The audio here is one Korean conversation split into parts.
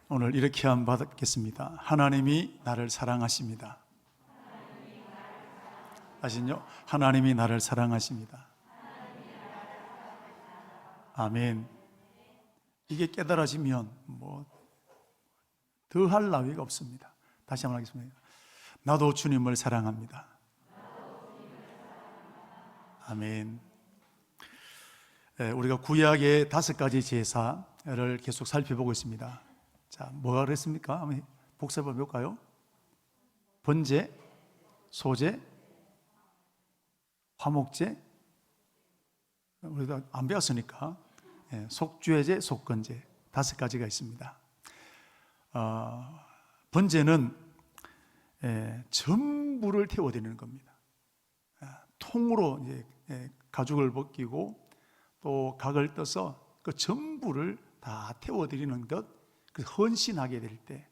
오늘 이렇게 한번 받겠습니다. 하나님이 나를 사랑하십니다. 아시죠? 하나님이 나를 사랑하십니다. 아멘. 이게 깨달아지면 더 할 나위가 없습니다. 다시 한번 하겠습니다. 나도 주님을 사랑합니다. 아멘. 우리가 구약의 5가지 제사를 계속 살펴보고 있습니다. 자, 뭐가 그랬습니까? 한번 복습해 볼까요? 번제, 소제, 화목제, 우리가 안 배웠으니까 속죄제, 속건제 5가지가 있습니다. 번제는 전부를 태워드리는 겁니다. 통으로 이제 가죽을 벗기고 또 각을 떠서 그 전부를 다 태워드리는 것, 그 헌신하게 될 때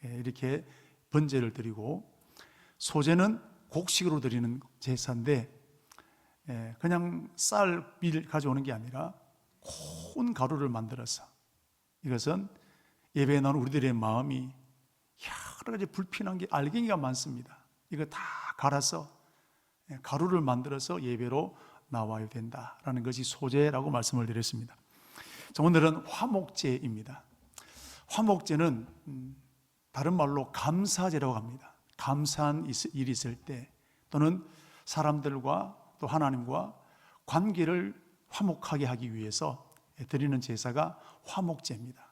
이렇게 번제를 드리고, 소제는 곡식으로 드리는 제사인데 그냥 쌀, 밀 가져오는 게 아니라 고운 가루를 만들어서, 이것은 예배에 나오는 우리들의 마음이 여러 가지 불편한 게 알갱이가 많습니다. 이거 다 갈아서 가루를 만들어서 예배로 나와야 된다라는 것이 소제라고 말씀을 드렸습니다. 자, 오늘은 화목제입니다. 화목제는 다른 말로 감사제라고 합니다. 감사한 일이 있을 때, 또는 사람들과 또 하나님과 관계를 화목하게 하기 위해서 드리는 제사가 화목제입니다.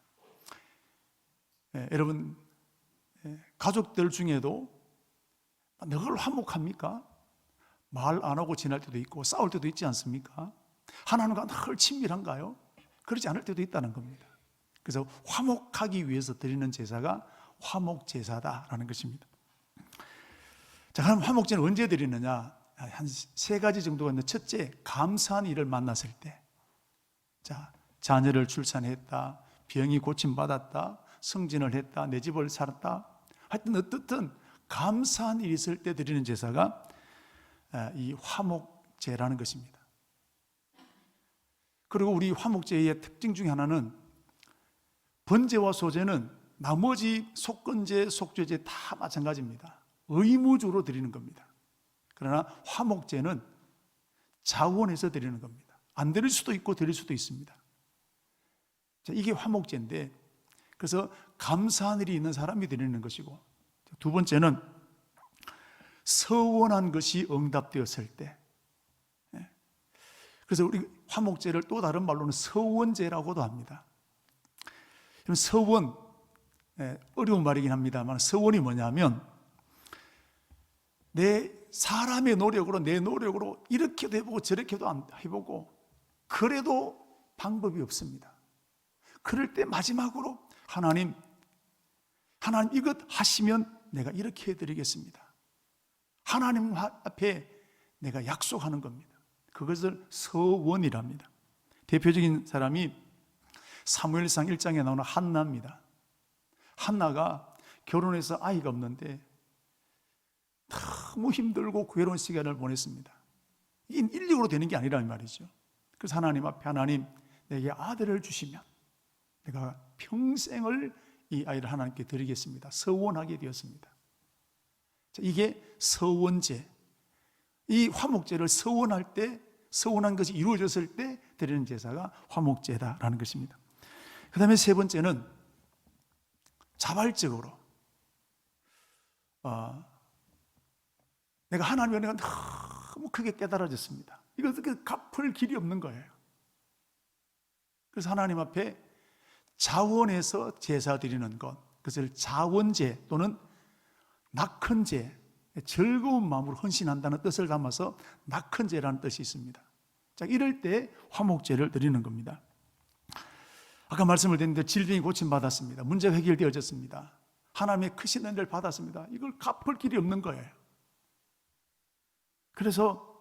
여러분, 가족들 중에도 늘 화목합니까? 말 안 하고 지낼 때도 있고 싸울 때도 있지 않습니까? 하나님과 늘 친밀한가요? 그렇지 않을 때도 있다는 겁니다. 그래서 화목하기 위해서 드리는 제사가 화목제사다라는 것입니다. 자, 그럼 화목제는 언제 드리느냐? 한 3가지 정도가 있는데, 첫째, 감사한 일을 만났을 때. 자, 자녀를 출산했다, 병이 고침받았다, 승진을 했다, 내 집을 살았다, 하여튼 어떻든 감사한 일이 있을 때 드리는 제사가 이 화목제라는 것입니다. 그리고 우리 화목제의 특징 중에 하나는, 번제와 소제는 나머지 속건제, 속죄제 다 마찬가지입니다. 의무적으로 드리는 겁니다. 그러나 화목제는 자원해서 드리는 겁니다. 안 드릴 수도 있고 드릴 수도 있습니다. 자, 이게 화목제인데, 그래서 감사한 일이 있는 사람이 드리는 것이고, 두 번째는 서원한 것이 응답되었을 때. 그래서 우리 화목제를 또 다른 말로는 서원제라고도 합니다. 서원, 어려운 말이긴 합니다만, 서원이 뭐냐면, 내 사람의 노력으로, 내 노력으로 이렇게도 해보고 저렇게도 해보고 그래도 방법이 없습니다. 그럴 때 마지막으로 하나님 이것 하시면 내가 이렇게 해드리겠습니다. 하나님 앞에 내가 약속하는 겁니다. 그것을 서원이랍니다. 대표적인 사람이 사무엘상 1장에 나오는 한나입니다. 한나가 결혼해서 아이가 없는데 너무 힘들고 괴로운 시간을 보냈습니다. 이게 인력으로 되는 게 아니라는 말이죠. 그래서 하나님 앞에, 하나님 내게 아들을 주시면 내가 평생을 이 아이를 하나님께 드리겠습니다. 서원하게 되었습니다. 자, 이게 서원제. 이 화목제를 서원할 때, 서원한 것이 이루어졌을 때 드리는 제사가 화목제다라는 것입니다. 그 다음에 세 번째는 자발적으로, 내가 하나님의 은혜가 너무 크게 깨달아졌습니다. 이거 어떻게 갚을 길이 없는 거예요. 그래서 하나님 앞에 자원해서 제사 드리는 것, 그것을 자원제 또는 낙헌제, 즐거운 마음으로 헌신한다는 뜻을 담아서 낙헌제라는 뜻이 있습니다. 자, 이럴 때 화목제를 드리는 겁니다. 아까 말씀을 드렸는데, 질병이 고침받았습니다. 문제가 해결되어졌습니다. 하나님의 크신 은혜를 받았습니다. 이걸 갚을 길이 없는 거예요. 그래서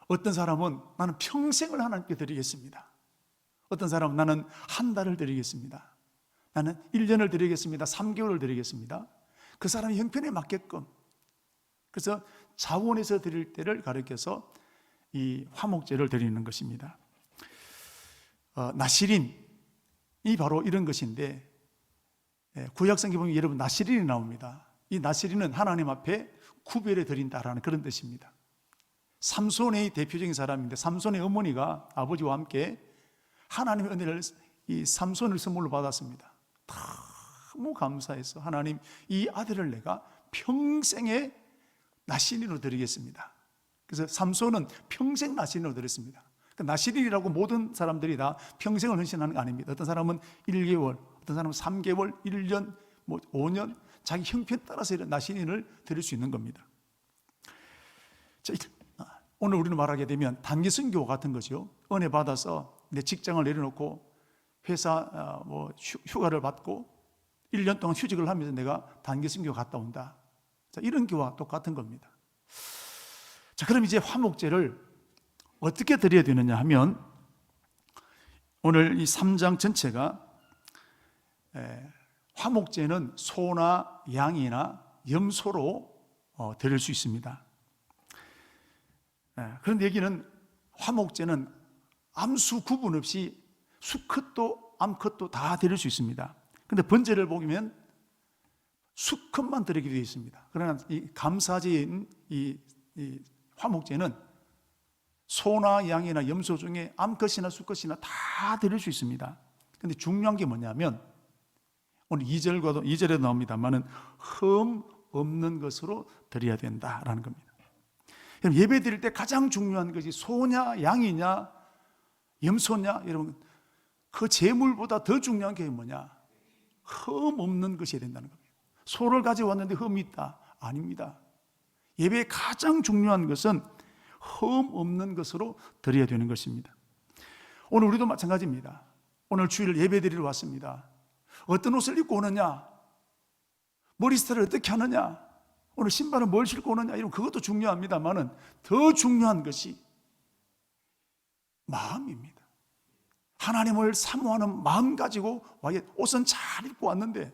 어떤 사람은 나는 평생을 하나님께 드리겠습니다. 어떤 사람은 나는 한 달을 드리겠습니다. 나는 1년을 드리겠습니다. 3개월을 드리겠습니다. 그 사람의 형편에 맞게끔. 그래서 자원해서 드릴 때를 가리켜서 이 화목제를 드리는 것입니다. 나시린이 바로 이런 것인데, 구약성경 보면 여러분 나시린이 나옵니다. 이 나시린은 하나님 앞에 구별해 드린다라는 그런 뜻입니다. 삼손의 대표적인 사람인데 삼손의 어머니가 아버지와 함께 하나님의 은혜를 이 삼손을 선물로 받았습니다. 너무 감사해서 하나님 이 아들을 내가 평생의 나시린으로 드리겠습니다. 그래서 삼손은 평생 나시린으로 드렸습니다. 나시린이라고 모든 사람들이 다 평생을 헌신하는 거 아닙니다. 어떤 사람은 1개월, 어떤 사람은 3개월, 1년, 5년 자기 형편에 따라서 이런 나시린을 드릴 수 있는 겁니다. 자, 오늘 우리는 말하게 되면 단기 선교 같은 거죠. 은혜 받아서 내 직장을 내려놓고 회사 휴가를 받고 1년 동안 휴직을 하면서 내가 단기 선교 갔다 온다. 자, 이런 교와 똑같은 겁니다. 자, 그럼 이제 화목제를 어떻게 드려야 되느냐 하면 오늘 이 3장 전체가 화목제는 소나 양이나 염소로 드릴 수 있습니다. 그런데 여기는 화목제는 암수 구분 없이 수컷도 암컷도 다 드릴 수 있습니다. 그런데 번제를 보면 수컷만 드리게 되어 있습니다. 그러나 이 감사제인 이 화목제는 소나 양이나 염소 중에 암컷이나 수컷이나 다 드릴 수 있습니다. 그런데 중요한 게 뭐냐면 오늘 2절에도 나옵니다만은 흠 없는 것으로 드려야 된다라는 겁니다. 예배 드릴 때 가장 중요한 것이 소냐 양이냐 염소냐, 여러분 그 재물보다 더 중요한 게 뭐냐? 흠 없는 것이 된다는 겁니다. 소를 가져왔는데 흠이 있다? 아닙니다. 예배의 가장 중요한 것은 흠 없는 것으로 드려야 되는 것입니다. 오늘 우리도 마찬가지입니다. 오늘 주일 예배 드리러 왔습니다. 어떤 옷을 입고 오느냐, 머리 스타일을 어떻게 하느냐, 오늘 신발은 뭘 신고 오느냐, 이런 그것도 중요합니다만은 더 중요한 것이 마음입니다. 하나님을 사모하는 마음 가지고 옷은 잘 입고 왔는데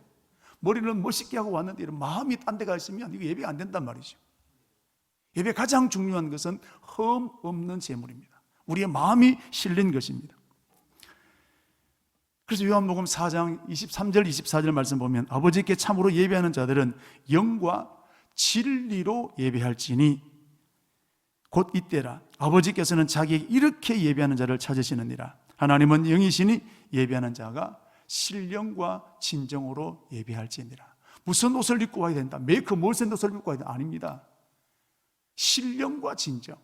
머리는 멋있게 하고 왔는데 이런 마음이 딴 데가 있으면 이거 예배가 안 된단 말이죠. 예배 가장 중요한 것은 흠 없는 제물입니다. 우리의 마음이 실린 것입니다. 그래서 요한복음 4장 23절 24절 말씀 보면 아버지께 참으로 예배하는 자들은 영과 진리로 예배할지니 곧 이때라 아버지께서는 자기에게 이렇게 예배하는 자를 찾으시느니라. 하나님은 영이시니 예배하는 자가 신령과 진정으로 예배할지니라. 무슨 옷을 입고 와야 된다, 메이크업 못센 옷을 입고 와야 된다? 아닙니다. 신령과 진정,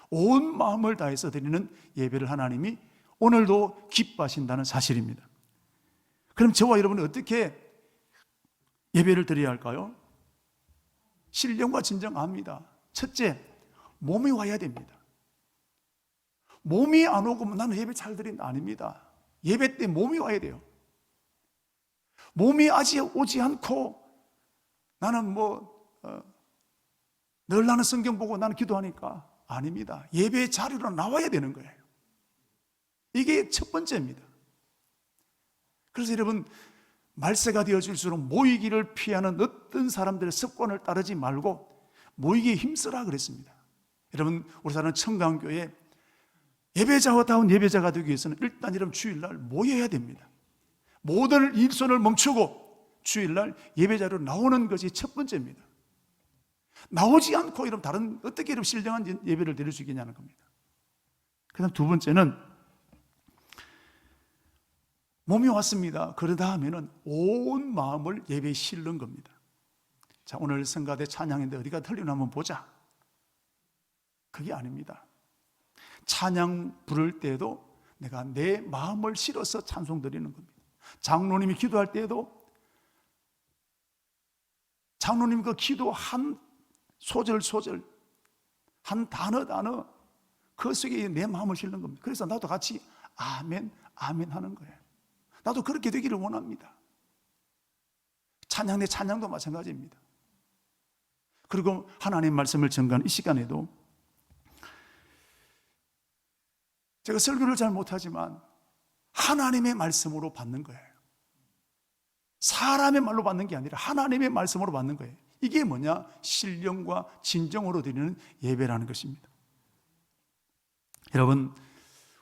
온 마음을 다해서 드리는 예배를 하나님이 오늘도 기뻐하신다는 사실입니다. 그럼 저와 여러분은 어떻게 예배를 드려야 할까요? 신령과 진정합니다. 첫째, 몸이 와야 됩니다. 몸이 안 오고 나는 예배 잘 드린다? 아닙니다. 예배 때 몸이 와야 돼요. 몸이 아직 오지 않고 나는 늘 나는 성경 보고 나는 기도하니까 아닙니다. 예배 자리로 나와야 되는 거예요. 이게 첫 번째입니다. 그래서 여러분 말세가 되어질수록 모이기를 피하는 어떤 사람들의 습관을 따르지 말고 모이기에 힘쓰라 그랬습니다. 여러분 우리 사는 청강교회 예배자다운 예배자가 되기 위해서는 일단 여러분 주일날 모여야 됩니다. 모든 일손을 멈추고 주일날 예배자로 나오는 것이 첫 번째입니다. 나오지 않고 이러면 다른 어떻게 이러면 신령한 예배를 드릴 수 있겠냐는 겁니다. 그 다음 두 번째는 몸이 왔습니다. 그러다 하면은 온 마음을 예배에 실는 겁니다. 자, 오늘 성가대 찬양인데 어디가 틀리나 한번 보자. 그게 아닙니다. 찬양 부를 때도 내가 내 마음을 실어서 찬송 드리는 겁니다. 장로님이 기도할 때도 장로님 그 기도 한 소절 한 단어 그 속에 내 마음을 실는 겁니다. 그래서 나도 같이 아멘 아멘 하는 거예요. 나도 그렇게 되기를 원합니다. 찬양 내 찬양도 마찬가지입니다. 그리고 하나님 말씀을 전가하는 이 시간에도 제가 설교를 잘 못하지만 하나님의 말씀으로 받는 거예요. 사람의 말로 받는 게 아니라 하나님의 말씀으로 받는 거예요. 이게 뭐냐? 신령과 진정으로 드리는 예배라는 것입니다. 여러분,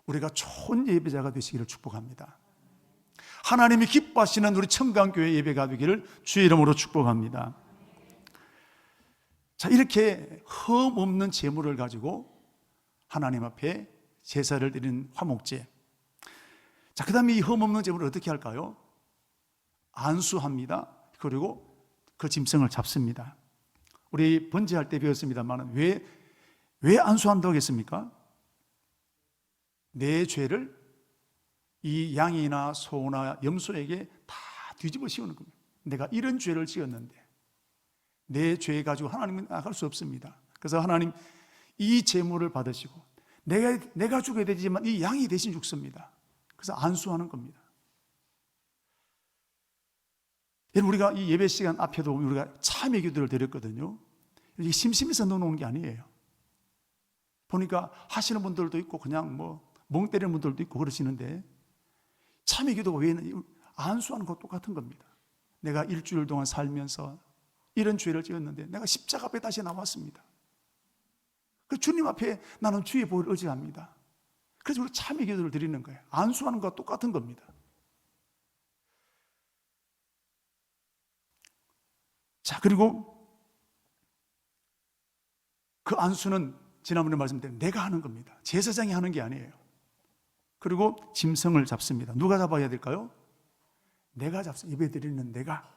우리가 좋은 예배자가 되시기를 축복합니다. 하나님이 기뻐하시는 우리 청강교회 예배가 되기를 주의 이름으로 축복합니다. 자, 이렇게 흠 없는 제물을 가지고 하나님 앞에 제사를 드리는 화목제. 자, 그 다음에 이 흠 없는 제물을 어떻게 할까요? 안수합니다. 그리고 그 짐승을 잡습니다. 우리 번제할 때 배웠습니다만 왜 안수한다고 했습니까? 내 죄를 이 양이나 소나 염소에게 다 뒤집어 씌우는 겁니다. 내가 이런 죄를 지었는데 내 죄 가지고 하나님은 나갈 수 없습니다. 그래서 하나님 이 제물을 받으시고 내가 죽어야 되지만 이 양이 대신 죽습니다. 그래서 안수하는 겁니다. 우리가 이 예배 시간 앞에도 우리가 참회 기도를 드렸거든요. 이게 심심해서 넣어놓은 게 아니에요. 보니까 하시는 분들도 있고 그냥 멍 때리는 분들도 있고 그러시는데 참회 기도가 왜 안수하는 것도 똑같은 겁니다. 내가 일주일 동안 살면서 이런 죄를 지었는데 내가 십자가 앞에 다시 나왔습니다. 그 주님 앞에 나는 주의 보혈을 의지합니다. 그래서 우리 참회 기도를 드리는 거예요. 안수하는 것과 똑같은 겁니다. 자, 그리고 그 안수는 지난번에 말씀드린 내가 하는 겁니다. 제사장이 하는 게 아니에요. 그리고 짐승을 잡습니다. 누가 잡아야 될까요? 내가 잡습니다. 예배 드리는 내가.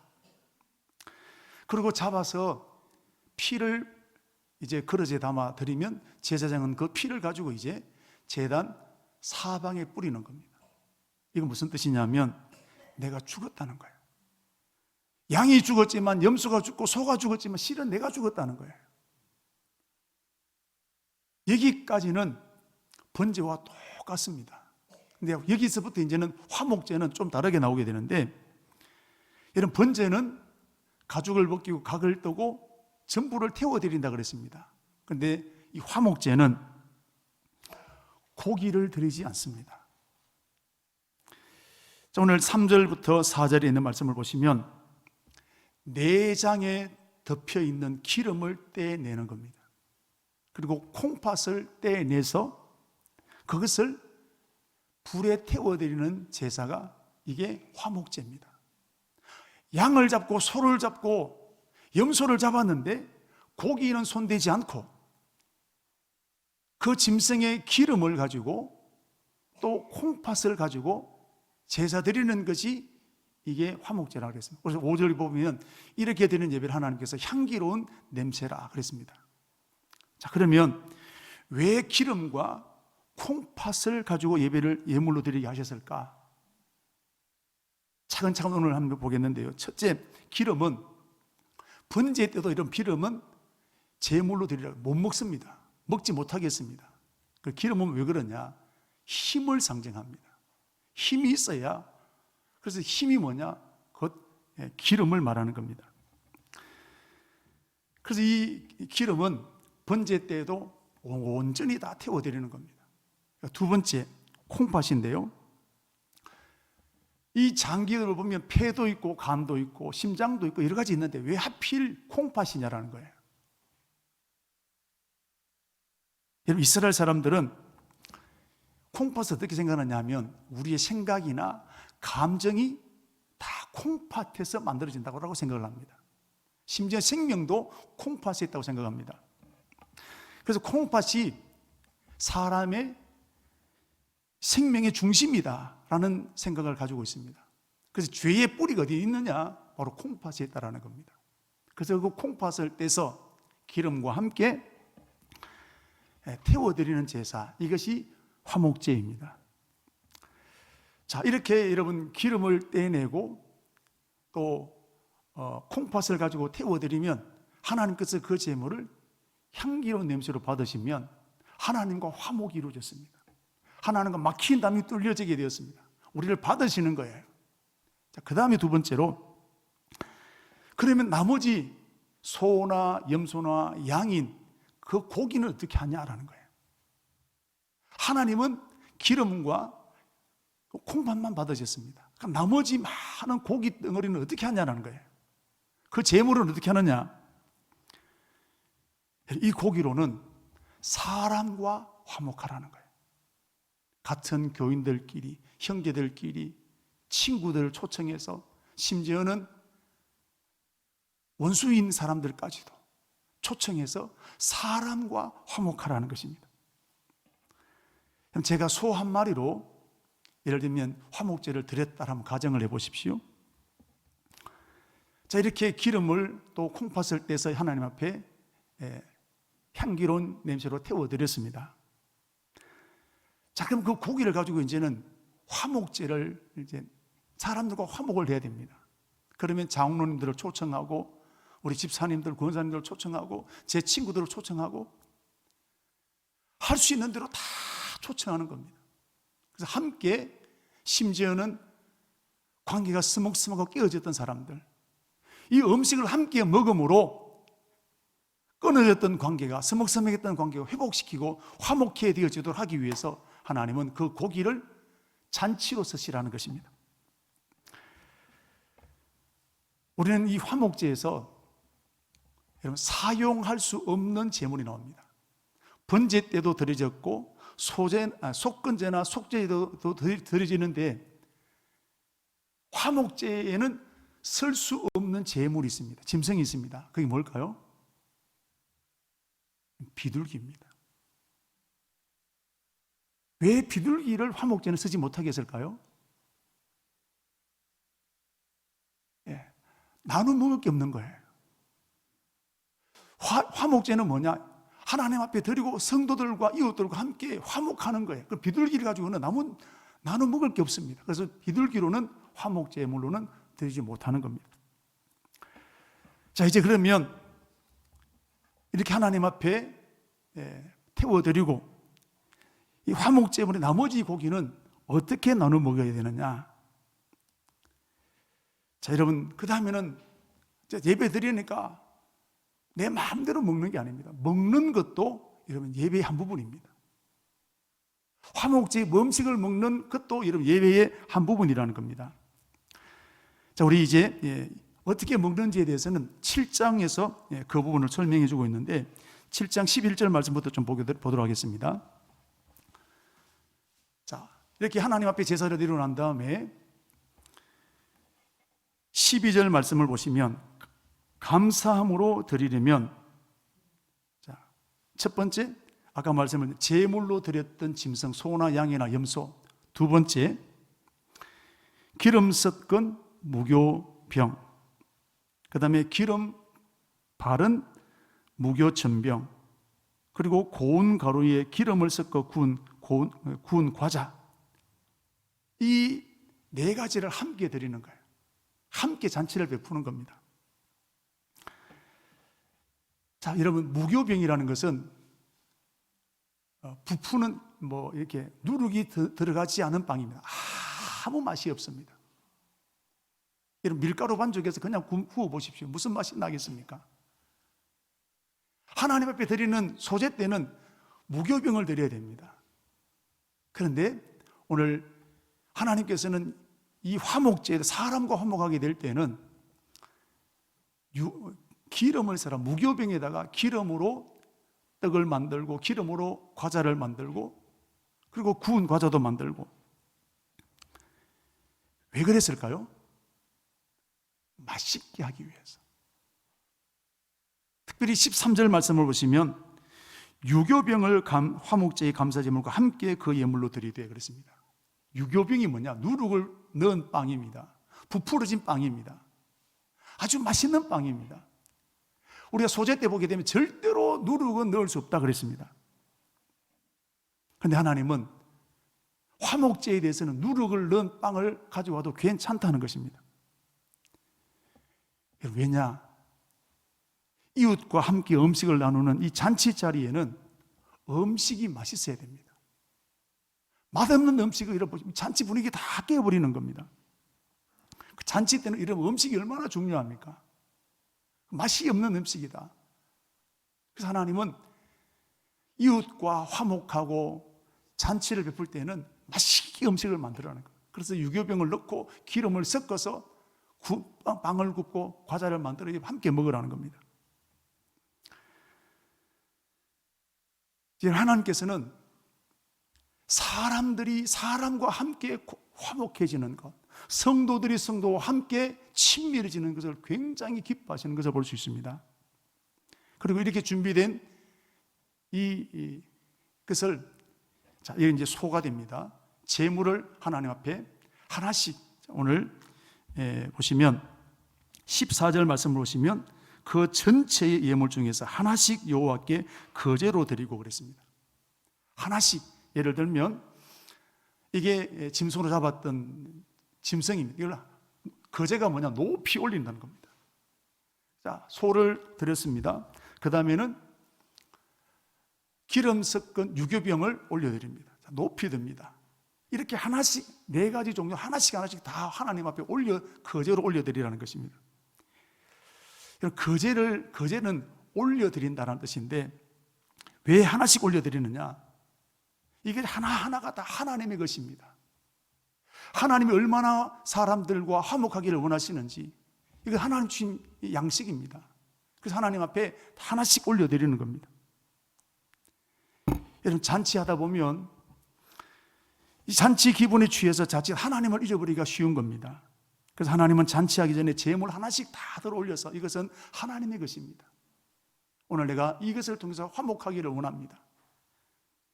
그리고 잡아서 피를 이제 그릇에 담아 드리면 제사장은 그 피를 가지고 이제 제단 사방에 뿌리는 겁니다. 이건 무슨 뜻이냐면 내가 죽었다는 거예요. 양이 죽었지만 염소가 죽고 소가 죽었지만 실은 내가 죽었다는 거예요. 여기까지는 번제와 똑같습니다. 근데 여기서부터 이제는 화목제는 좀 다르게 나오게 되는데, 이런 번제는 가죽을 벗기고 각을 뜨고 전부를 태워드린다 그랬습니다. 그런데 이 화목제는 고기를 드리지 않습니다. 자, 오늘 3절부터 4절에 있는 말씀을 보시면 내장에 덮여 있는 기름을 떼내는 겁니다. 그리고 콩팥을 떼내서 그것을 불에 태워드리는 제사가 이게 화목제입니다. 양을 잡고 소를 잡고 염소를 잡았는데 고기는 손대지 않고 그 짐승의 기름을 가지고 또 콩팥을 가지고 제사 드리는 것이 이게 화목제라고 그랬습니다. 그래서 5절 보면 이렇게 드리는 예배를 하나님께서 향기로운 냄새라 그랬습니다. 자, 그러면 왜 기름과 콩팥을 가지고 예물로 드리게 하셨을까? 차근차근 오늘 한번 보겠는데요. 첫째, 기름은 번제 때도 이런 기름은 제물로 드리라고 못 먹습니다. 먹지 못하겠습니다. 그 기름은 왜 그러냐? 힘을 상징합니다. 힘이 있어야. 그래서 힘이 뭐냐? 곧 기름을 말하는 겁니다. 그래서 이 기름은 번제 때에도 온전히 다 태워드리는 겁니다. 두 번째, 콩팥인데요. 이 장기를 보면 폐도 있고 간도 있고 심장도 있고 여러 가지 있는데 왜 하필 콩팥이냐라는 거예요. 여러분, 이스라엘 사람들은 콩팥을 어떻게 생각하냐면 우리의 생각이나 감정이 다 콩팥에서 만들어진다고 생각을 합니다. 심지어 생명도 콩팥에 있다고 생각합니다. 그래서 콩팥이 사람의 생명의 중심이다라는 생각을 가지고 있습니다. 그래서 죄의 뿌리가 어디 있느냐? 바로 콩팥에 있다라는 겁니다. 그래서 그 콩팥을 떼서 기름과 함께 태워드리는 제사, 이것이 화목제입니다. 자, 이렇게 여러분 기름을 떼내고 또 콩팥을 가지고 태워드리면 하나님께서 그 제물을 향기로운 냄새로 받으시면 하나님과 화목이 이루어졌습니다. 하나님과 막힌 담이 뚫려지게 되었습니다. 우리를 받으시는 거예요. 자, 그 다음에 두 번째로, 그러면 나머지 소나 염소나 양인 그 고기는 어떻게 하냐라는 거예요. 하나님은 기름과 콩팥만 받으셨습니다. 그럼 나머지 많은 고기 덩어리는 어떻게 하냐라는 거예요. 그 제물은 어떻게 하느냐? 이 고기로는 사람과 화목하라는 거예요. 같은 교인들끼리, 형제들끼리, 친구들을 초청해서 심지어는 원수인 사람들까지도 초청해서 사람과 화목하라는 것입니다. 제가 소 한 마리로 예를 들면 화목제를 드렸다라는 가정을 해보십시오. 자, 이렇게 기름을 또 콩팥을 떼서 하나님 앞에 향기로운 냄새로 태워드렸습니다. 자, 그럼 그 고기를 가지고 이제는 화목제를 이제 사람들과 화목을 해야 됩니다. 그러면 장로님들을 초청하고 우리 집사님들, 권사님들을 초청하고 제 친구들을 초청하고 할 수 있는 대로 다 초청하는 겁니다. 그래서 함께 심지어는 관계가 스먹스먹하고 깨어졌던 사람들, 이 음식을 함께 먹음으로 끊어졌던 관계가, 스먹스먹했던 관계가 회복시키고 화목해 되어지도록 하기 위해서 하나님은 그 고기를 잔치로 쓰시라는 것입니다. 우리는 이 화목제에서 여러분 사용할 수 없는 제물이 나옵니다. 번제 때도 드려졌고 속건제나 속제도 드려지는데 화목제에는 쓸 수 없는 제물이 있습니다. 짐승이 있습니다. 그게 뭘까요? 비둘기입니다. 왜 비둘기를 화목제는 쓰지 못하게 했을까요? 나눠 먹을 게 없는 거예요. 화목제는 뭐냐? 하나님 앞에 드리고 성도들과 이웃들과 함께 화목하는 거예요. 그 비둘기를 가지고는 나눠 먹을 게 없습니다. 그래서 비둘기로는 화목제물로는 드리지 못하는 겁니다. 자, 이제 그러면 이렇게 하나님 앞에 태워드리고 이 화목제물의 나머지 고기는 어떻게 나눠 먹어야 되느냐? 자, 여러분, 그 다음에는 예배 드리니까 내 마음대로 먹는 게 아닙니다. 먹는 것도 여러분 예배의 한 부분입니다. 화목제 음식을 먹는 것도 여러분 예배의 한 부분이라는 겁니다. 자, 우리 이제 어떻게 먹는지에 대해서는 7장에서 그 부분을 설명해 주고 있는데 7장 11절 말씀부터 좀 보도록 하겠습니다. 자, 이렇게 하나님 앞에 제사를 드리고 난 다음에 12절 말씀을 보시면 감사함으로 드리려면, 자, 첫 번째 아까 말씀을 제물로 드렸던 짐승 소나 양이나 염소, 두 번째 기름 섞은 무교병, 그 다음에 기름 바른 무교전병, 그리고 고운 가루에 기름을 섞어 구운 과자, 이 네 가지를 함께 드리는 거예요. 함께 잔치를 베푸는 겁니다. 자, 여러분, 무교병이라는 것은 부푸는 이렇게 누룩이 들어가지 않은 빵입니다. 아무 맛이 없습니다. 여러분, 밀가루 반죽해서 그냥 구워 보십시오. 무슨 맛이 나겠습니까? 하나님 앞에 드리는 소제 때는 무교병을 드려야 됩니다. 그런데 오늘 하나님께서는 이 화목제에 사람과 화목하게 될 때는 기름을 써라. 무교병에다가 기름으로 떡을 만들고 기름으로 과자를 만들고 그리고 구운 과자도 만들고. 왜 그랬을까요? 맛있게 하기 위해서. 특별히 13절 말씀을 보시면 유교병을 화목제의 감사제물과 함께 그 예물로 드리되 그랬습니다. 유교병이 뭐냐? 누룩을 넣은 빵입니다. 부풀어진 빵입니다. 아주 맛있는 빵입니다. 우리가 소제 때 보게 되면 절대로 누룩은 넣을 수 없다 그랬습니다. 그런데 하나님은 화목제에 대해서는 누룩을 넣은 빵을 가져와도 괜찮다는 것입니다. 왜냐? 이웃과 함께 음식을 나누는 이 잔치 자리에는 음식이 맛있어야 됩니다. 맛없는 음식을 잃어버리면 잔치 분위기 다 깨어버리는 겁니다. 그 잔치 때는 이런 음식이 얼마나 중요합니까? 맛이 없는 음식이다. 그래서 하나님은 이웃과 화목하고 잔치를 베풀 때는 맛있게 음식을 만들어내는 거예요. 그래서 유교병을 넣고 기름을 섞어서 빵을 굽고 과자를 만들어 함께 먹으라는 겁니다. 이제 하나님께서는 사람들이 사람과 함께 화목해지는 것, 성도들이 성도와 함께 친밀해지는 것을 굉장히 기뻐하시는 것을 볼 수 있습니다. 그리고 이렇게 준비된 것을, 자, 이게 이제 소가 됩니다. 제물을 하나님 앞에 하나씩, 오늘 보시면 14절 말씀을 보시면 그 전체의 예물 중에서 하나씩 여호와께 거제로 드리고 그랬습니다. 하나씩, 예를 들면 이게 짐승으로 잡았던 짐승입니다. 이걸 거제가 뭐냐? 높이 올린다는 겁니다. 자, 소를 드렸습니다. 그 다음에는 기름 섞은 유교병을 올려드립니다. 자, 높이 듭니다. 이렇게 하나씩, 4가지 종류 하나씩 다 하나님 앞에 거제로 올려드리라는 것입니다. 거제는 올려드린다는 뜻인데, 왜 하나씩 올려드리느냐? 이게 하나하나가 다 하나님의 것입니다. 하나님이 얼마나 사람들과 화목하기를 원하시는지, 이거 하나님 주신 양식입니다. 그래서 하나님 앞에 하나씩 올려드리는 겁니다. 여러분, 잔치하다 보면 이 잔치 기분에 취해서 자칫 하나님을 잊어버리기가 쉬운 겁니다. 그래서 하나님은 잔치하기 전에 제물 하나씩 다 들어 올려서 이것은 하나님의 것입니다. 오늘 내가 이것을 통해서 화목하기를 원합니다.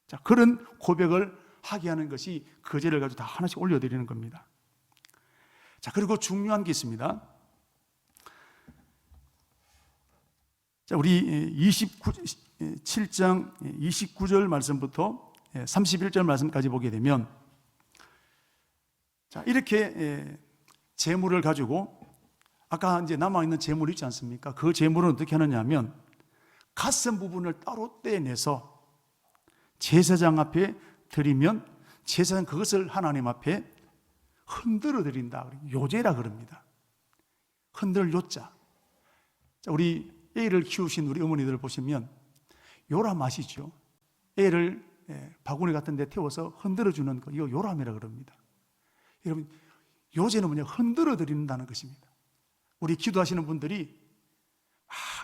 자, 그런 고백을 하게 하는 것이 거제를 가지고 다 하나씩 올려드리는 겁니다. 자, 그리고 중요한 게 있습니다. 자, 우리 7장 29절 말씀부터 31절 말씀까지 보게 되면, 자, 이렇게 제물을 가지고, 아까 이제 남아있는 제물이 있지 않습니까? 그 제물은 어떻게 하느냐 하면 가슴 부분을 따로 떼내서 제사장 앞에 드리면 제사장 그것을 하나님 앞에 흔들어 드린다. 요제라 그럽니다. 흔들 요자. 자, 우리 애를 키우신 우리 어머니들 보시면 요람 아시죠? 애를 바구니 같은 데 태워서 흔들어 주는 거, 이거 요람이라 그럽니다. 여러분, 요제는 뭐냐? 흔들어 드린다는 것입니다. 우리 기도하시는 분들이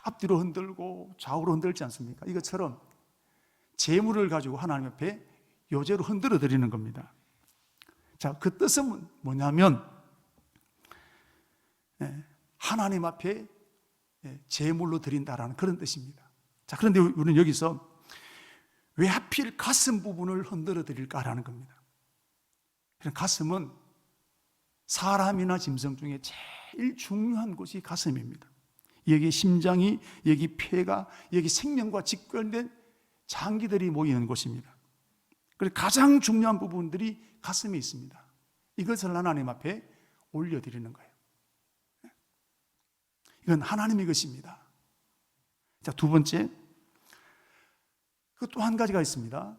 앞뒤로 흔들고 좌우로 흔들지 않습니까? 이것처럼 제물을 가지고 하나님 앞에 요제로 흔들어 드리는 겁니다. 자, 그 뜻은 뭐냐면 하나님 앞에 제물로 드린다라는 그런 뜻입니다. 자, 그런데 우리는 여기서 왜 하필 가슴 부분을 흔들어 드릴까라는 겁니다. 가슴은 사람이나 짐승 중에 제일 중요한 곳이 가슴입니다. 여기 심장이, 여기 폐가, 여기 생명과 직결된 장기들이 모이는 곳입니다. 그래서 가장 중요한 부분들이 가슴에 있습니다. 이것을 하나님 앞에 올려드리는 거예요. 이건 하나님의 것입니다. 자, 두 번째, 그 또 한 가지가 있습니다.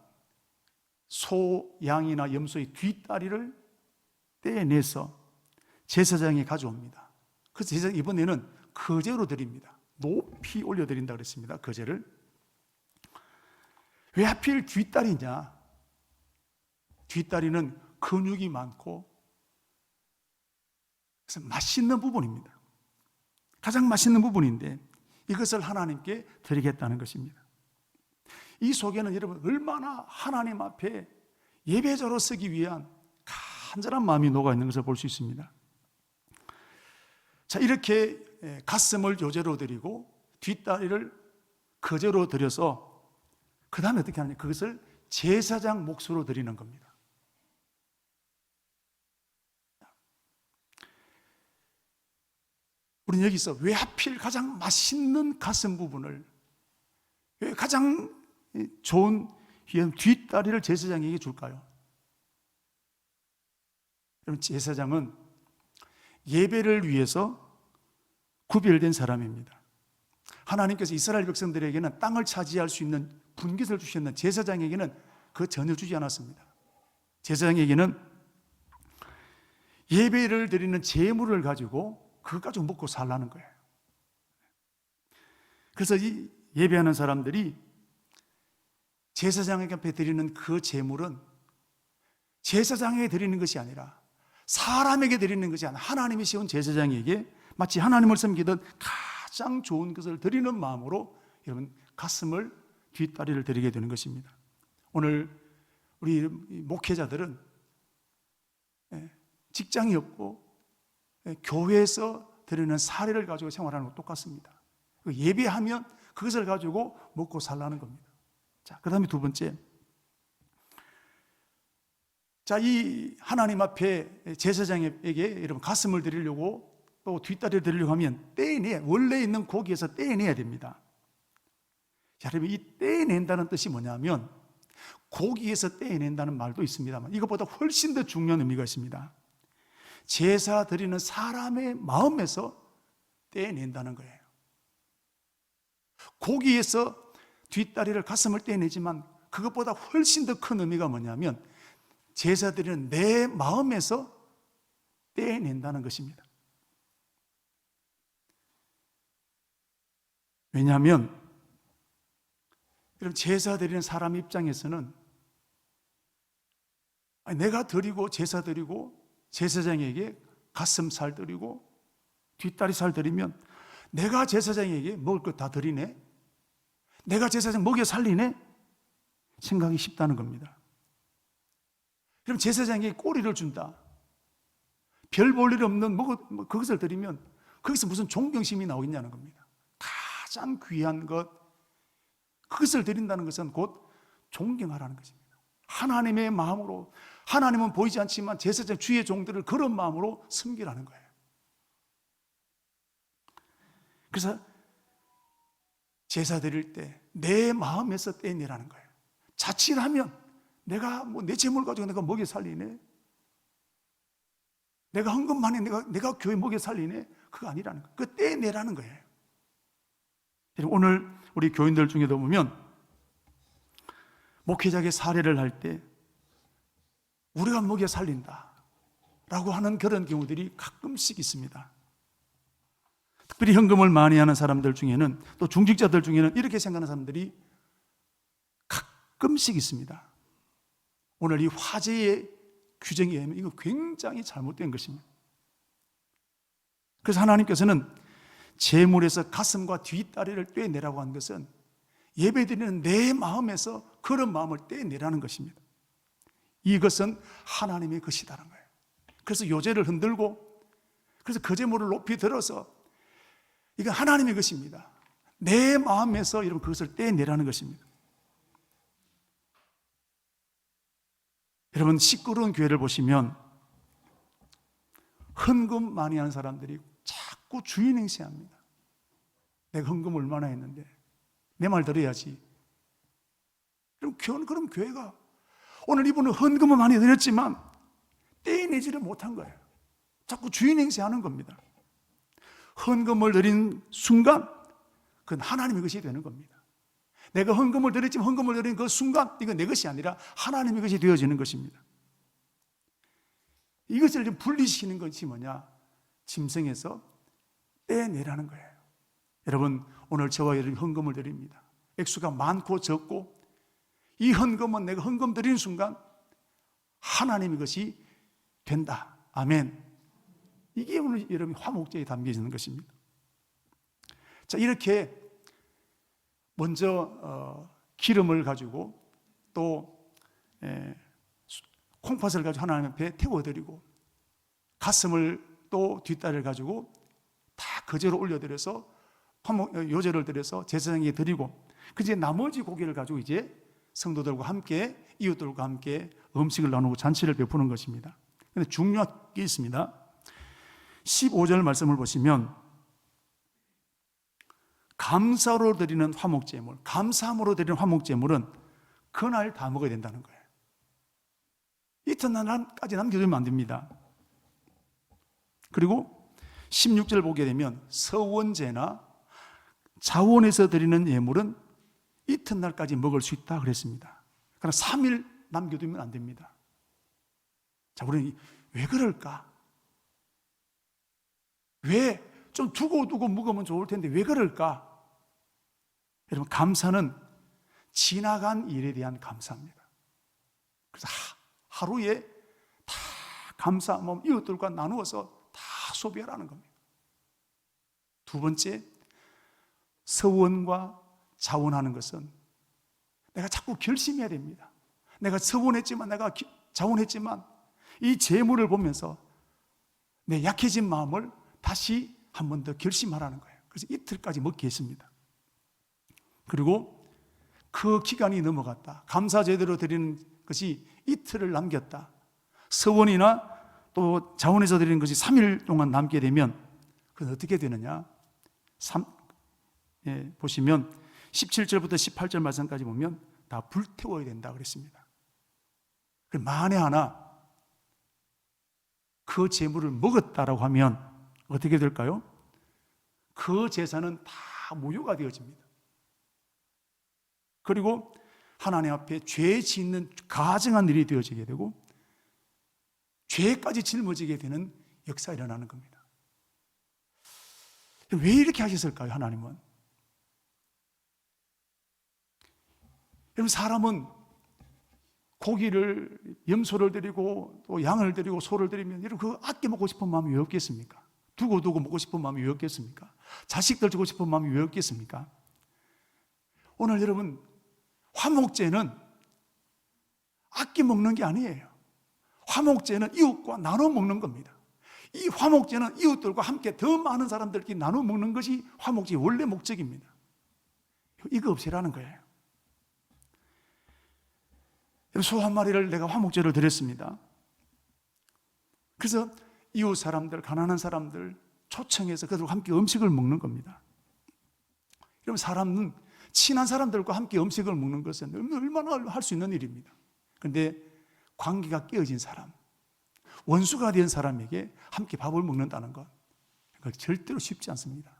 소, 양이나 염소의 뒷다리를 떼내서 제사장이 가져옵니다. 그래서 제사장이 이번에는 거제로 드립니다. 높이 올려드린다 그랬습니다. 거제를. 왜 하필 뒷다리냐? 뒷다리는 근육이 많고 그래서 맛있는 부분입니다. 가장 맛있는 부분인데 이것을 하나님께 드리겠다는 것입니다. 이 속에는 여러분 얼마나 하나님 앞에 예배자로 서기 위한 간절한 마음이 녹아있는 것을 볼 수 있습니다. 자, 이렇게 가슴을 요제로 드리고 뒷다리를 거제로 드려서 그 다음에 어떻게 하느냐? 그것을 제사장 몫으로 드리는 겁니다. 우리는 여기서 왜 하필 가장 맛있는 가슴 부분을, 왜 가장 좋은 뒷다리를 제사장에게 줄까요? 여러분, 제사장은 예배를 위해서 구별된 사람입니다. 하나님께서 이스라엘 백성들에게는 땅을 차지할 수 있는 분깃을 주셨는 제사장에게는 그 전혀 주지 않았습니다. 제사장에게는 예배를 드리는 제물을 가지고 그것 가지고 먹고 살라는 거예요. 그래서 이 예배하는 사람들이 제사장에게 앞에 드리는 그 제물은 제사장에게 드리는 것이 아니라 사람에게 드리는 것이 아니라 하나님이 세운 제사장에게 마치 하나님을 섬기던 가장 좋은 것을 드리는 마음으로 여러분 가슴을, 뒷다리를 드리게 되는 것입니다. 오늘 우리 목회자들은 직장이 없고 교회에서 드리는 사례를 가지고 생활하는 것 똑같습니다. 예배하면 그것을 가지고 먹고 살라는 겁니다. 자, 그 다음에 두 번째. 자, 이 하나님 앞에 제사장에게 여러분 가슴을 드리려고 또 뒷다리를 드리려고 하면 원래 있는 고기에서 떼내야 됩니다. 자, 여러분, 이 떼낸다는 뜻이 뭐냐면 고기에서 떼낸다는 말도 있습니다만 이것보다 훨씬 더 중요한 의미가 있습니다. 제사 드리는 사람의 마음에서 떼낸다는 거예요. 고기에서 뒷다리를 가슴을 떼내지만 그것보다 훨씬 더 큰 의미가 뭐냐면 제사 드리는 내 마음에서 떼낸다는 것입니다. 왜냐하면 제사 드리는 사람 입장에서는 내가 드리고 제사 드리고 제사장에게 가슴살 드리고 뒷다리살 드리면 내가 제사장에게 먹을 것 다 드리네, 내가 제사장 먹여 살리네 생각이 쉽다는 겁니다. 그럼 제사장에게 꼬리를 준다, 별 볼 일 없는 그것을 드리면 거기서 무슨 존경심이 나오겠냐는 겁니다. 가장 귀한 것, 그것을 드린다는 것은 곧 존경하라는 것입니다. 하나님의 마음으로, 하나님은 보이지 않지만 제사장 주의 종들을 그런 마음으로 섬기라는 거예요. 그래서 제사 드릴 때 내 마음에서 떼내라는 거예요. 자칫하면 내가 내 재물 가지고 내가 먹여 살리네, 내가 헌금만 해 내가 교회 먹여 살리네, 그거 아니라는 거예요. 그거 떼내라는 거예요. 오늘 우리 교인들 중에도 보면 목회자에게 사례를 할 때 우리가 먹여 살린다 라고 하는 그런 경우들이 가끔씩 있습니다. 특별히 헌금을 많이 하는 사람들 중에는, 또 중직자들 중에는 이렇게 생각하는 사람들이 가끔씩 있습니다. 오늘 이 화제의 규정에 의하면 이거 굉장히 잘못된 것입니다. 그래서 하나님께서는 제물에서 가슴과 뒷다리를 떼내라고 하는 것은 예배드리는 내 마음에서 그런 마음을 떼내라는 것입니다. 이것은 하나님의 것이다라는 거예요. 그래서 요제를 흔들고, 그래서 그 제물을 높이 들어서 이건 하나님의 것입니다. 내 마음에서 여러분 그것을 떼내라는 것입니다. 여러분, 시끄러운 교회를 보시면 헌금 많이 하는 사람들이 자꾸 주인 행세합니다. 내가 헌금 얼마나 했는데 내 말 들어야지. 그럼 교회가 오늘 이분은 헌금을 많이 드렸지만 떼내지를 못한 거예요. 자꾸 주인 행세하는 겁니다. 헌금을 드린 순간 그건 하나님의 것이 되는 겁니다. 내가 헌금을 드렸지만 헌금을 드린 그 순간 이건 내 것이 아니라 하나님의 것이 되어지는 것입니다. 이것을 좀 분리시키는 것이 뭐냐? 짐승에서 떼내라는 거예요. 여러분, 오늘 저와 여러분이 헌금을 드립니다. 액수가 많고 적고 이 헌금은 내가 헌금 드리는 순간 하나님의 것이 된다. 아멘. 이게 오늘 여러분 화목제에 담겨 있는 것입니다. 자, 이렇게 먼저 기름을 가지고 또 콩팥을 가지고 하나님 앞에 태워드리고 가슴을 또 뒷다리를 가지고 다 거제로 올려드려서 요제를 드려서 제사장에게 드리고 이제 나머지 고기를 가지고 이제 성도들과 함께 이웃들과 함께 음식을 나누고 잔치를 베푸는 것입니다. 그런데 중요한 게 있습니다. 15절 말씀을 보시면 감사로 드리는 화목제물, 감사함으로 드리는 화목제물은 그날 다 먹어야 된다는 거예요. 이튿날까지 남겨두면 안 됩니다. 그리고 16절 보게 되면 서원제나 자원에서 드리는 예물은 이튿날까지 먹을 수 있다 그랬습니다. 그러나 3일 남겨두면 안 됩니다. 자, 우리는 왜 그럴까? 왜 좀 두고 먹으면 좋을 텐데 왜 그럴까? 여러분, 감사는 지나간 일에 대한 감사입니다. 그래서 하루에 다 감사, 이웃들과 나누어서 다 소비하라는 겁니다. 두 번째, 서원과 자원하는 것은 내가 자꾸 결심해야 됩니다. 내가 서원했지만, 내가 자원했지만 이 재물을 보면서 내 약해진 마음을 다시 한 번 더 결심하라는 거예요. 그래서 이틀까지 먹게 했습니다. 그리고 그 기간이 넘어갔다. 감사 제대로 드리는 것이 이틀을 남겼다. 서원이나 또 자원에서 드리는 것이 3일 동안 남게 되면 그건 어떻게 되느냐? 보시면 17절부터 18절 말씀까지 보면 다 불태워야 된다 그랬습니다. 만에 하나 그 재물을 먹었다라고 하면 어떻게 될까요? 그 제사는 다 무효가 되어집니다. 그리고 하나님 앞에 죄 짓는 가증한 일이 되어지게 되고 죄까지 짊어지게 되는 역사가 일어나는 겁니다. 왜 이렇게 하셨을까요, 하나님은? 여러분, 사람은 고기를, 염소를 드리고 또 양을 드리고 소를 드리면 여러분 그거 아껴 먹고 싶은 마음이 왜 없겠습니까? 두고 먹고 싶은 마음이 왜 없겠습니까? 자식들 주고 싶은 마음이 왜 없겠습니까? 오늘 여러분, 화목제는 아껴 먹는 게 아니에요. 화목제는 이웃과 나눠 먹는 겁니다. 이 화목제는 이웃들과 함께 더 많은 사람들끼리 나눠 먹는 것이 화목제의 원래 목적입니다. 이거 없애라는 거예요. 소 한 마리를 내가 화목제로 드렸습니다. 그래서 이웃 사람들, 가난한 사람들 초청해서 그들과 함께 음식을 먹는 겁니다. 여러분, 사람은 친한 사람들과 함께 음식을 먹는 것은 얼마나 할 수 있는 일입니다. 그런데 관계가 깨어진 사람, 원수가 된 사람에게 함께 밥을 먹는다는 것, 그건 절대로 쉽지 않습니다.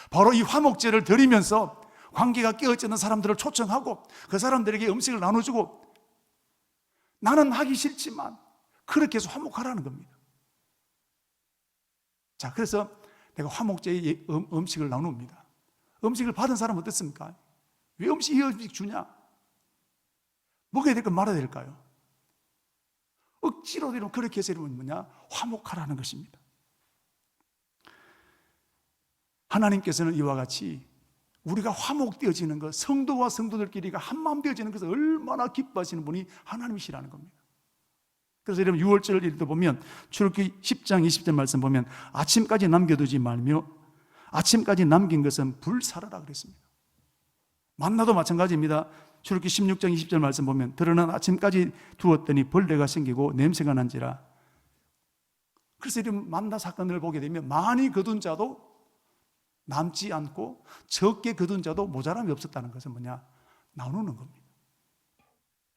바로 이 화목제를 드리면서 관계가 깨어지는 사람들을 초청하고 그 사람들에게 음식을 나눠주고 나는 하기 싫지만 그렇게 해서 화목하라는 겁니다. 자, 그래서 내가 화목제에 음식을 나눕니다. 음식을 받은 사람은 어떻습니까? 왜 이 음식 주냐? 먹어야 될까 말아야 될까요? 억지로 되면 그렇게 해서 이러면 뭐냐? 화목하라는 것입니다. 하나님께서는 이와 같이 우리가 화목되어지는 것, 성도와 성도들끼리가 한마음 되어지는 것을 얼마나 기뻐하시는 분이 하나님이시라는 겁니다. 그래서 여러분 6월절 일도 보면 출애굽기 10장 20절 말씀 보면 아침까지 남겨두지 말며 아침까지 남긴 것은 불사르라 그랬습니다. 만나도 마찬가지입니다. 출애굽기 16장 20절 말씀 보면 들어는 아침까지 두었더니 벌레가 생기고 냄새가 난지라. 그래서 이런 만나 사건을 보게 되면 많이 거둔 자도 남지 않고 적게 거둔 자도 모자람이 없었다는 것은 뭐냐? 나누는 겁니다.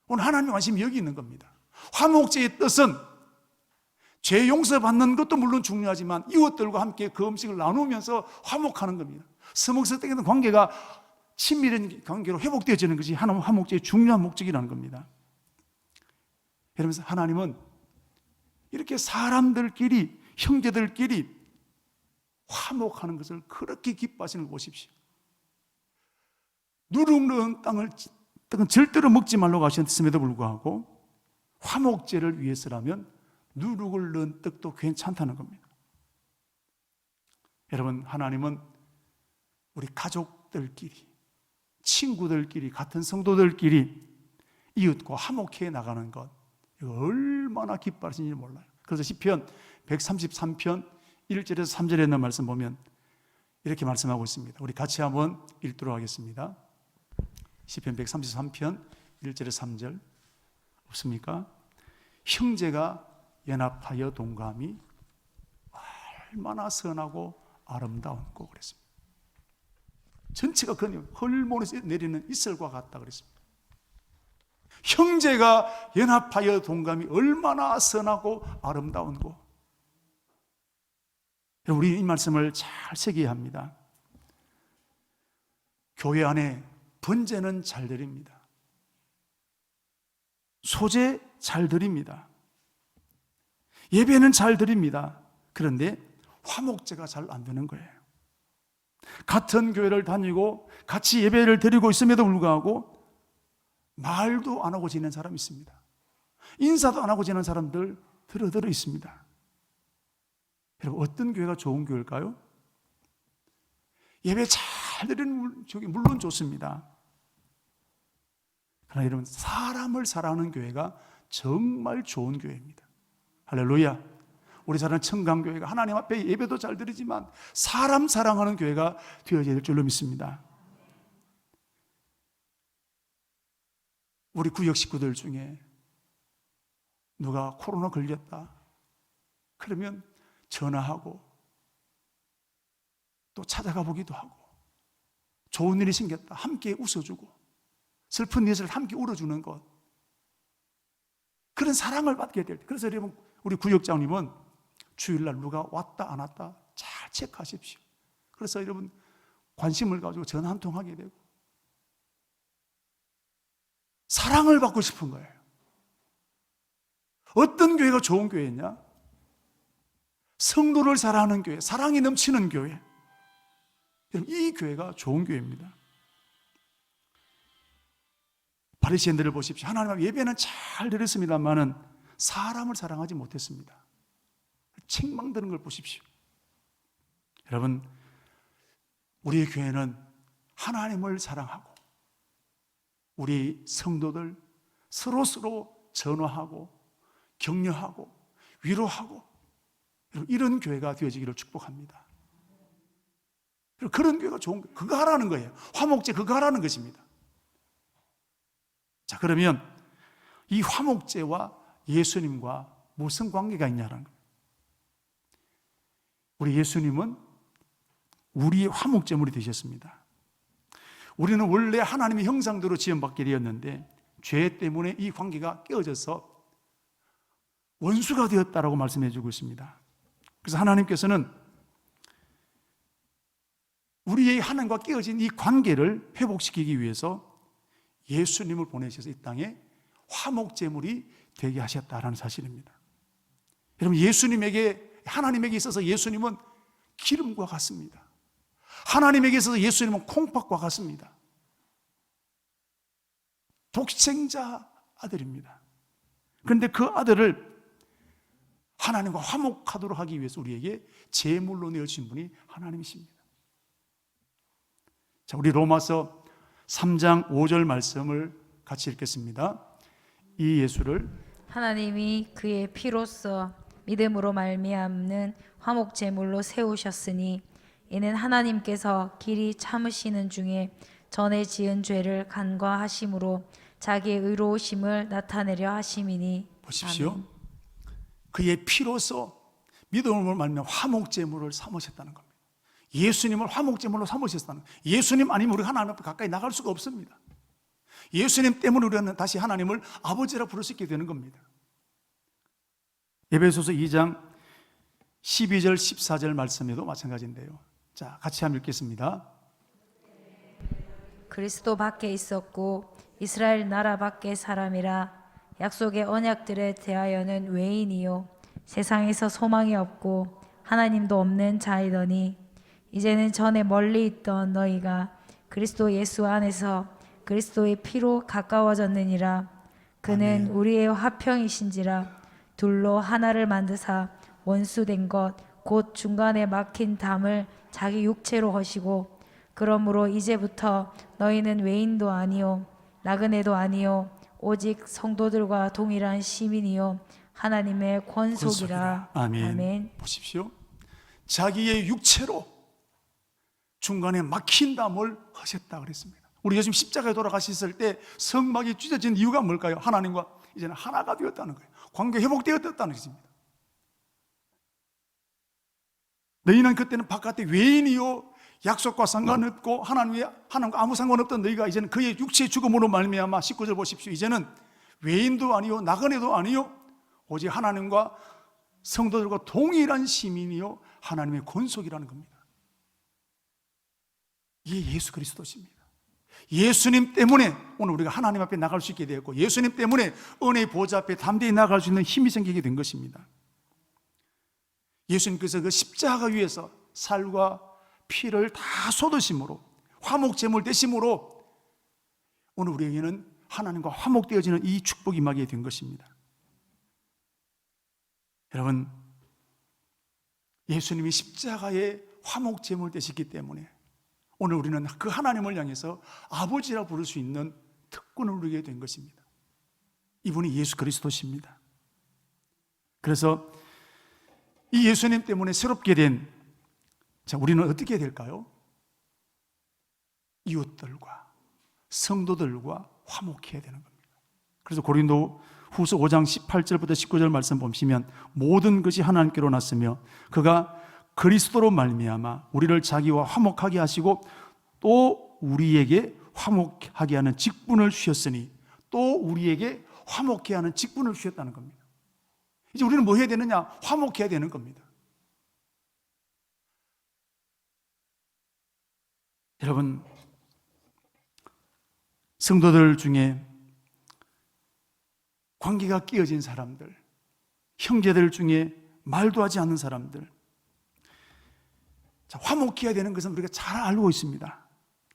오늘 하나님의 관심이 여기 있는 겁니다. 화목제의 뜻은 죄 용서받는 것도 물론 중요하지만 이웃들과 함께 그 음식을 나누면서 화목하는 겁니다. 서먹서먹했던 관계가 친밀한 관계로 회복되어지는 것이 하나님 화목제의 중요한 목적이라는 겁니다. 여러분, 하나님은 이렇게 사람들끼리, 형제들끼리 화목하는 것을 그렇게 기뻐하시는 걸 보십시오. 누룩는 땅은 절대로 먹지 말라고 하셨음에도 불구하고 화목제를 위해서라면 누룩을 넣은 떡도 괜찮다는 겁니다. 여러분, 하나님은 우리 가족들끼리, 친구들끼리, 같은 성도들끼리 이웃과 화목해 나가는 것, 이거 얼마나 기뻐하시는지 몰라요. 그래서 시편 133편 1절에서 3절에 있는 말씀 보면 이렇게 말씀하고 있습니다. 우리 같이 한번 읽도록 하겠습니다. 시편 133편 1절에서 3절 없습니까? 형제가 연합하여 동감이 얼마나 선하고 아름다운고 그랬습니다. 전체가 그냥 헐몬에서 내리는 이슬과 같다 그랬습니다. 형제가 연합하여 동감이 얼마나 선하고 아름다운고. 우리 이 말씀을 잘 새겨야 합니다. 교회 안에 번제는 잘 드립니다. 소제 잘 드립니다. 예배는 잘 드립니다. 그런데 화목제가 잘 안 되는 거예요. 같은 교회를 다니고 같이 예배를 드리고 있음에도 불구하고 말도 안 하고 지내는 사람이 있습니다. 인사도 안 하고 지내는 사람들 들어 있습니다. 여러분, 어떤 교회가 좋은 교회일까요? 예배 잘 드리는 저기 물론 좋습니다. 그러나 여러분, 사람을 사랑하는 교회가 정말 좋은 교회입니다. 할렐루야. 우리 잘 아는 청강교회가 하나님 앞에 예배도 잘 드리지만 사람 사랑하는 교회가 되어야 될 줄로 믿습니다. 우리 구역 식구들 중에 누가 코로나 걸렸다 그러면 전화하고 또 찾아가 보기도 하고, 좋은 일이 생겼다 함께 웃어주고, 슬픈 일을 함께 울어주는 것, 그런 사랑을 받게 될 때, 그래서 여러분 우리 구역장님은 주일날 누가 왔다 안 왔다 잘 체크하십시오. 그래서 여러분 관심을 가지고 전화 한 통 하게 되고 사랑을 받고 싶은 거예요. 어떤 교회가 좋은 교회냐? 성도를 사랑하는 교회, 사랑이 넘치는 교회. 여러분 이 교회가 좋은 교회입니다. 바리새인들을 보십시오. 하나님 앞에 예배는 잘 드렸습니다만은 사람을 사랑하지 못했습니다. 책망드는 걸 보십시오. 여러분 우리의 교회는 하나님을 사랑하고 우리 성도들 서로 전화하고 격려하고 위로하고 이런 교회가 되어지기를 축복합니다. 그런 교회가 좋은 거예요. 그거 하라는 거예요. 화목제 그거 하라는 것입니다. 자, 그러면 이 화목제와 예수님과 무슨 관계가 있냐는 거예요. 우리 예수님은 우리의 화목제물이 되셨습니다. 우리는 원래 하나님의 형상대로 지음받게 되었는데 죄 때문에 이 관계가 깨어져서 원수가 되었다라고 말씀해 주고 있습니다. 그래서 하나님께서는 우리의 하나님과 깨어진 이 관계를 회복시키기 위해서 예수님을 보내셔서 이 땅에 화목제물이 되게 하셨다라는 사실입니다. 여러분 예수님에게, 하나님에게 있어서 예수님은 기름과 같습니다. 하나님에게 있어서 예수님은 콩팥과 같습니다. 독생자 아들입니다. 그런데 그 아들을 하나님과 화목하도록 하기 위해서 우리에게 제물로 내어주신 분이 하나님이십니다. 자, 우리 로마서 3장 5절 말씀을 같이 읽겠습니다. 이 예수를 하나님이 그의 피로써 믿음으로 말미암는 화목 제물로 세우셨으니 이는 하나님께서 길이 참으시는 중에 전에 지은 죄를 간과하심으로 자기의 의로우심을 나타내려 하심이니. 보십시오. 아멘. 그의 피로써 믿음으로 말미암아 화목 제물을 삼으셨다는 겁니다. 예수님을 화목 제물로 삼으셨다는 거예요. 예수님 아니면 우리 하나님 앞에 가까이 나갈 수가 없습니다. 예수님 때문에 우리는 다시 하나님을 아버지라 부를 수 있게 되는 겁니다. 에베소서 2장 12절 14절 말씀에도 마찬가지인데요. 자, 같이 한번 읽겠습니다. 그리스도 밖에 있었고 이스라엘 나라 밖의 사람이라 약속의 언약들에 대하여는 외인이요 세상에서 소망이 없고 하나님도 없는 자이더니 이제는 전에 멀리 있던 너희가 그리스도 예수 안에서 그리스도의 피로 가까워졌느니라. 그는 아멘. 우리의 화평이신지라 둘로 하나를 만드사 원수된 것 곧 중간에 막힌 담을 자기 육체로 허시고 그러므로 이제부터 너희는 외인도 아니요 나그네도 아니요 오직 성도들과 동일한 시민이요 하나님의 권속이라. 아멘. 보십시오. 자기의 육체로 중간에 막힌 담을 하셨다 그랬습니다. 우리 예수님 십자가에 돌아가셨을 때 성막이 찢어진 이유가 뭘까요? 하나님과 이제는 하나가 되었다는 거예요. 관계 회복되었다는 것입니다. 너희는 그때는 바깥에 외인이요 약속과 상관없고 하나님과 아무 상관없던 너희가 이제는 그의 육체의 죽음으로 말미암아 19절 보십시오. 이제는 외인도 아니요 나그네도 아니요 오직 하나님과 성도들과 동일한 시민이요 하나님의 권속이라는 겁니다. 이게 예수 그리스도십니다. 예수님 때문에 오늘 우리가 하나님 앞에 나갈 수 있게 되었고 예수님 때문에 은혜의 보좌 앞에 담대히 나갈 수 있는 힘이 생기게 된 것입니다. 예수님께서 그 십자가 위에서 살과 피를 다 쏟으심으로 화목제물 되심으로 오늘 우리에게는 하나님과 화목되어지는 이 축복이 임하게 된 것입니다. 여러분 예수님이 십자가의 화목제물 되시기 때문에 오늘 우리는 그 하나님을 향해서 아버지라 부를 수 있는 특권을 누리게 된 것입니다. 이분이 예수 그리스도십니다. 그래서 이 예수님 때문에 새롭게 된 우리는 어떻게 해야 될까요? 이웃들과 성도들과 화목해야 되는 겁니다. 그래서 고린도 후서 5장 18절부터 19절 말씀 보시면 모든 것이 하나님께로 났으며 그가 그리스도로 말미암아 우리를 자기와 화목하게 하시고 또 우리에게 화목하게 하는 직분을 주셨으니 또 우리에게 화목해 하는 직분을 주셨다는 겁니다. 이제 우리는 뭐 해야 되느냐? 화목해야 되는 겁니다. 여러분, 성도들 중에 관계가 깨어진 사람들, 형제들 중에 말도 하지 않는 사람들, 화목해야 되는 것은 우리가 잘 알고 있습니다.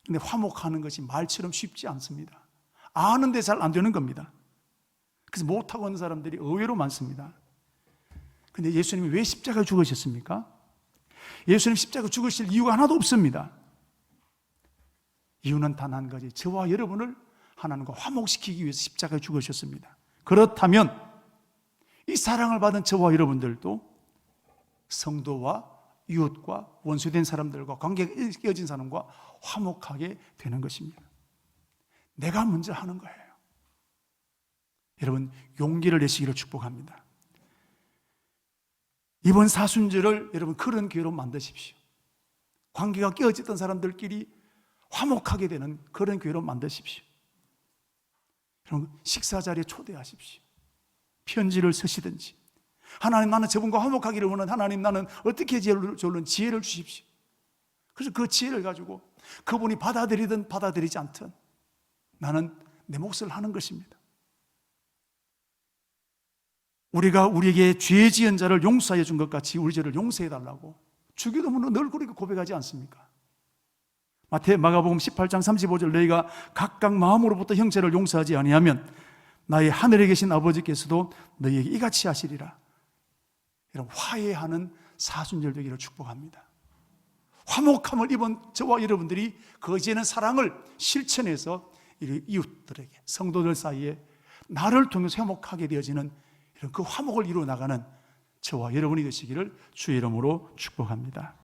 근데 화목하는 것이 말처럼 쉽지 않습니다. 아는데 잘 안 되는 겁니다. 그래서 못하고 있는 사람들이 의외로 많습니다. 근데 예수님이 왜 십자가에 죽으셨습니까? 예수님 십자가에 죽으실 이유가 하나도 없습니다. 이유는 단 한 가지, 저와 여러분을 하나님과 화목시키기 위해서 십자가에 죽으셨습니다. 그렇다면 이 사랑을 받은 저와 여러분들도 성도와 이웃과 원수된 사람들과 관계가 깨어진 사람과 화목하게 되는 것입니다. 내가 먼저 하는 거예요. 여러분, 용기를 내시기를 축복합니다. 이번 사순절을 여러분 그런 기회로 만드십시오. 관계가 깨어졌던 사람들끼리 화목하게 되는 그런 기회로 만드십시오. 여러분, 식사 자리에 초대하십시오. 편지를 쓰시든지, 하나님, 나는 저분과 화목하기를 원하는 하나님, 나는 어떻게 좋을는 지혜를 주십시오. 그래서 그 지혜를 가지고 그분이 받아들이든 받아들이지 않든 나는 내 몫을 하는 것입니다. 우리가 우리에게 죄 지은 자를 용서해 준 것 같이 우리 죄를 용서해 달라고 주기도문으로 늘 그렇게 고백하지 않습니까? 마가복음 18장 35절, 너희가 각각 마음으로부터 형제를 용서하지 아니하면 나의 하늘에 계신 아버지께서도 너희에게 이같이 하시리라. 여러분, 화해하는 사순절 되기를 축복합니다. 화목함을 입은 저와 여러분들이 거지에는 사랑을 실천해서 이웃들에게, 성도들 사이에 나를 통해서 화목하게 되어지는 이런 그 화목을 이루어 나가는 저와 여러분이 되시기를 주의 이름으로 축복합니다.